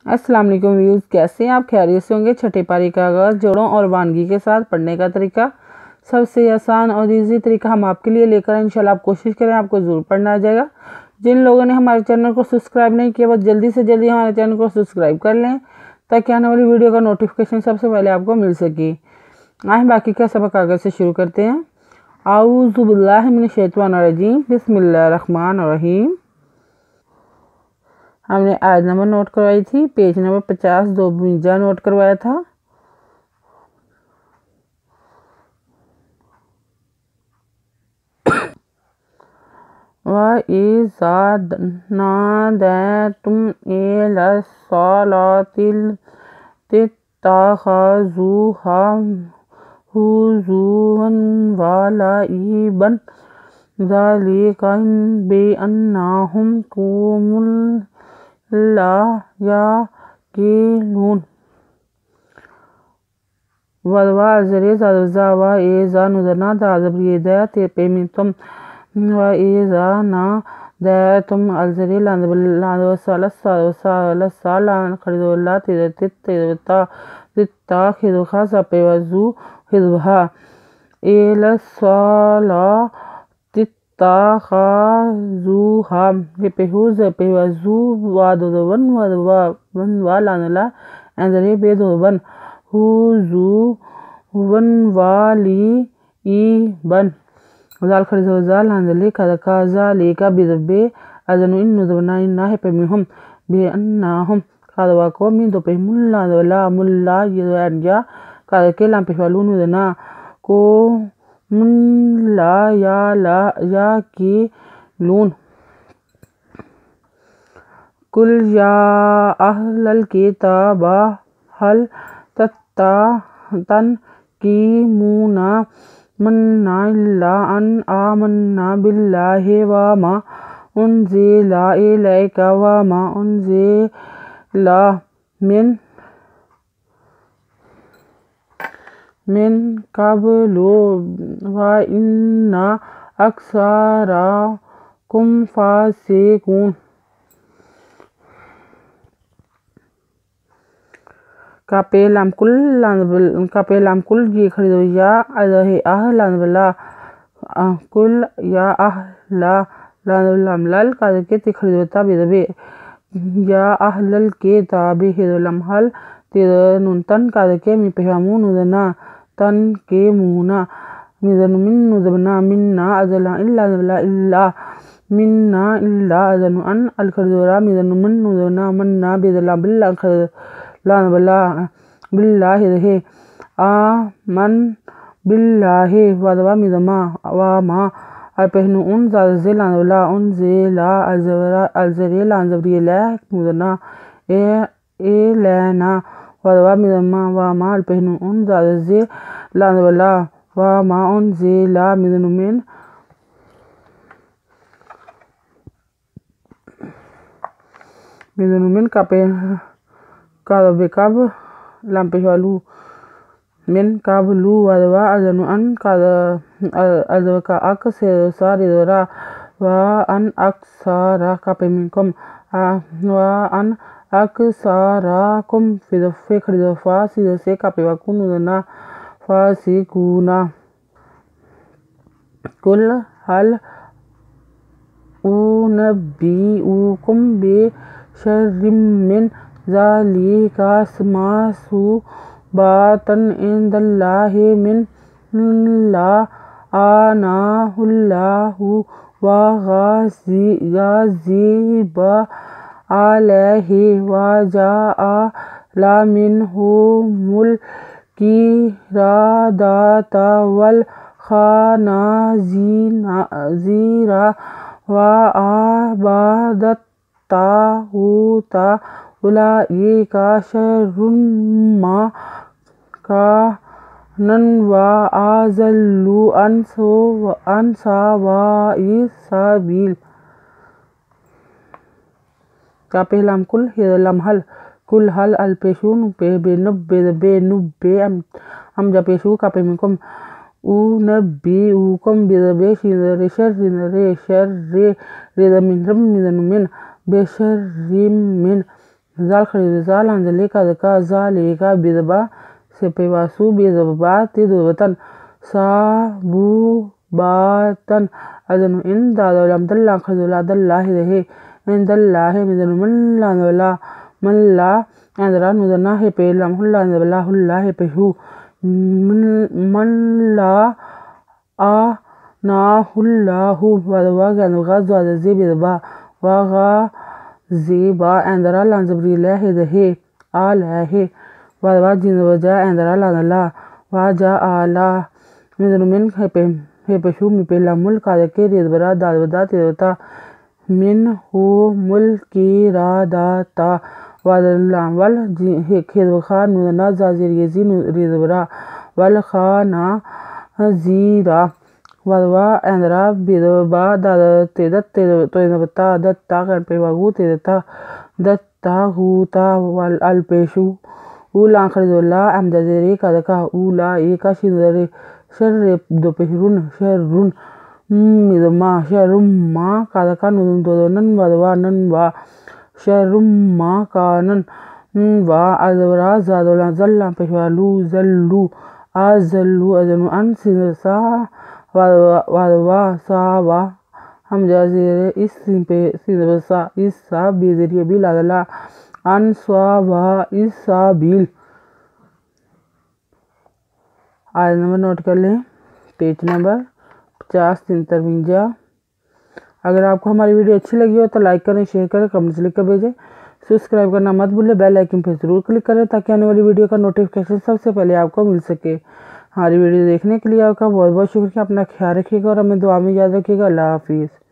अस्सलाम वालेकुम व्यूज़, कैसे हैं आप? खैरियत से होंगे। छठे पारी का आगाज़ जोड़ों और वानगी के साथ पढ़ने का तरीका, सबसे आसान और इजी तरीका हम आपके लिए लेकर आए। इंशाल्लाह आप कोशिश करें, आपको ज़रूर पढ़ना आ जाएगा। जिन लोगों ने हमारे चैनल को सब्सक्राइब नहीं किया वो जल्दी से जल्दी हमारे चैनल को सब्सक्राइब कर लें ताकि आने वाली वीडियो का नोटिफिकेशन सबसे पहले आपको मिल सके। आए बाकी का सबक आगे से शुरू करते हैं। आऊज़ु बिल्लाहि मिनश शैतानिर रजीम, बिस्मिल्लाहिर रहमानिर रहीम। हमने आयत नंबर नोट करवाई थी, पेज नंबर 50 दो बीजा नोट करवाया था। वइज़ा नादयतुम इलस्सलाति इत्तख़ज़ूहा हुज़ुवन व लइबन ज़ालिका बिअन्नहुम क़ौमुन ला याक़िलून। वज़वा अज़रे ज़ा व इज़ा नुदना दाज़ब्रिदा ते पेमितुम व इज़ा ना दायतुम अज़रे लांदवसा लान खरिदोला तित्ता खिदुखा सपेवज़ू हिदुहा इलस्सला तित्ताख़ज़ूहा पेहुज़ पेवज़ू वादुवन वदवन वालानला अज़रे बेदुवन हुज़ुवन वालिईबन ज़ाल खरिदो ज़ाल अंजलि कदका ज़ालिका बिज़बे अज़नु इन नुज़वना इन्ना है पेमिहुम बिअन्नहुम कदवा को min do pe mulla ya कदके लाम पेहलू नुज़ना को मुल्ला या की लून। कुल या अहलल किताबा हल तनकीमुना मन्ना इल्ला अन आमन्ना बिल्लाहि व मा उन्ज़िला इलैका व मा उन्ज़िला मिन क़ब्लु व इन्ना अक्सरकुम फ़ासिक़ून। कापेलाम कुल ये खरीदो या अज़हे लानबला कुल या अहला लानबलाम लल कादके ति खरीदोता बिदबे या अहलल के ताबे हिदोलम हल तिदनुतन कादके मी पेहमू नुदना तन के मुना मिदनु मिन नुदबना मिन्ना अज़ला इल्ला मिन्ना इल्ला अज़नु अन अल खरीदोरा मिदनु मन नुदना मन्ना बिदला बिल्ला लानबला बिल्लाहि रहे आमन बिल्लाहि वदवा मिदमा वामा अलपहनु उन ज़ाज़े लानबला उन ज़ेला अलज़रे लानज़बरियला मुदना ए लेना वदवा मिदमा वामा अलपहनु उन ज़ाज़े लानबला वामा उन ज़ेला मिदनु मिन कापे कादबे कब लाम पेहलू मिन काबलू वदवा अज़नु अन अज़वका अक से सारिदोरा व अन अक्सरा कापे मिनकुम व अन अक्सराकुम फिदफे खरीदोफा सिदसे कापे वकुन उदना फासिकूना। कुल हल उनब्बिउकुम बिशर्रिम मिन ज़ालिका मसूबातन इंदल्लाहि मिन लाअनाहुल्लाहु व ग़ज़िब अलैहि व जअल मिनहुमुल क़िरदता वल ख़नाज़ीरा व अबदत ताग़ूता उलाइका शर्रुम मकानन व अज़ल्लु अन सवाइस सबील। का पहलाम कुल हिदलम हल कुल हल अलपेशु नुबे नुब्बे हम जपेशु का पेमिकुम उनब्बिउकुम बिज़बे शर्रे रिदमिन बेशर्रिम मिन zal khari za lanzali ka ka zalika bidba sepe wasu bidba tidubatan sabu batan adanu in dadalam dalla khadula dallahi dehe in dallahi midanu man la andra nudana he pe lam hulla he pe hu man la a na hullahu wa ganu gaza da zibi ba wa ga ziba andra lanzabri lahi dehe alahi wa jin waja andra la wa ja ala midanu min he pe hu mi pe lamul ka de ke ridbara dadwada tirata min hu mulki radata wal ji khid khan nudana zazir yezin ridbara wal khana zira wa andra bidba da te to bata datta kan pe wagu te datta huta wal al peshu ula khridullah amdaziri ka ula eka shidare sharre do sharrun midma sharumma ka nudun do nan wa sharumma kanan wa azra zadula zallan peshwalu zallu azallu azanu an sinsa wa sawa hum jazire isim pe sinsa isa bizriye bilala an sawa isabil। आज number note कर लें, page number 50-53। अगर आपको हमारी video अच्छी लगी हो तो लाइक करें, शेयर करें, कमेंट्स लिख कर भेजें। सब्सक्राइब करना मत भूलें, बेल आइकन पर जरूर क्लिक करें ताकि आने वाली वीडियो का नोटिफिकेशन सबसे पहले आपको मिल सके। हमारी वीडियो देखने के लिए आपका बहुत बहुत शुक्रिया। अपना ख्याल रखिएगा और हमें दुआ में याद रखिएगा। अल्लाह हाफिज़।